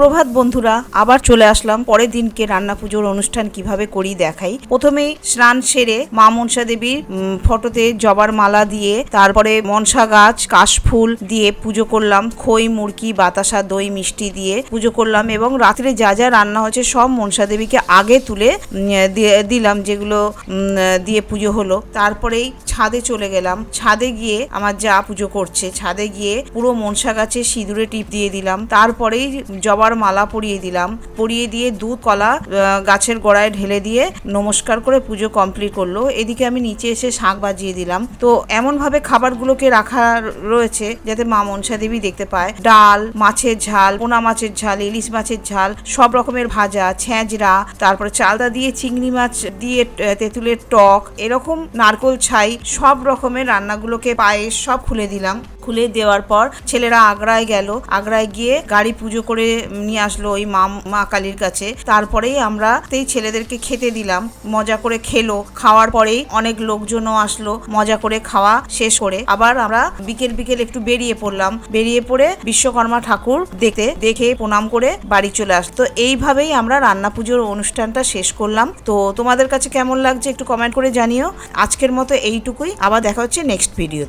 সুপ্রভাত বন্ধুরা, আবার চলে আসলাম পরের দিনকে রান্না পুজোর অনুষ্ঠান কিভাবে করি দেখাই। প্রথমেই স্নান সেরে মা মনসা দেবীর ফটোতে জবার মালা দিয়ে, তারপরে মনসা গাছ কাশফুল দিয়ে পুজো করলাম। খই, মুরকি, বাতাসা, দই, মিষ্টি দিয়ে পুজো করলাম এবং রাত্রে যা যা রান্না হয়েছে সব মনসা দেবীকে আগে তুলে দিলাম, যেগুলো দিয়ে পুজো হলো। তারপরেই ছাদে চলে গেলাম। ছাদে গিয়ে আমার যা পুজো করছে, ছাদে গিয়ে পুরো মনসা গাছে সিঁদুরে টিপ দিয়ে দিলাম। তারপরেই জবার মালা পরিয়ে দিলাম। পরিয়ে দিয়ে দুধ কলা গাছের গোড়ায় ঢেলে দিয়ে নমস্কার করে পুজো কমপ্লিট করলো। এদিকে আমি নিচে এসে শাঁখ বাজিয়ে দিলাম। তো এমনভাবে খাবারগুলোকে রাখা রয়েছে যাতে মা মনসা দেবী দেখতে পায়। ডাল, মাছের ঝাল, পোনা মাছের ঝাল, ইলিশ মাছের ঝাল, সব রকমের ভাজা, ছেঁচড়া, তারপরে চালদা দিয়ে চিংড়ি মাছ দিয়ে তেঁতুলের টক, এরকম নারকোল ছাই, সব রকমের রান্নাগুলোকে পায়েস সব খুলে দিলাম। খুলে দেওয়ার পর ছেলেরা আগ্রায় গেল। আগ্রায় গিয়ে গাড়ি পুজো করে নিয়ে আসলো ওই মা কালীর কাছে। তারপরেই আমরা সেই ছেলেদেরকে খেতে দিলাম। মজা করে খেলো। খাওয়ার পরেই অনেক লোকজনও আসলো। মজা করে খাওয়া শেষ করে আবার আমরা বিকেল একটু বেরিয়ে পড়লাম। বেরিয়ে পড়ে বিশ্বকর্মা ঠাকুর দেখে প্রণাম করে বাড়ি চলে আসতো। তো এইভাবেই আমরা রান্না পুজোর অনুষ্ঠানটা শেষ করলাম। তো তোমাদের কাছে কেমন লাগছে একটু কমেন্ট করে জানিও। আজকের মতো এইটুকুই। আবার দেখা হচ্ছে নেক্সট ভিডিওতে।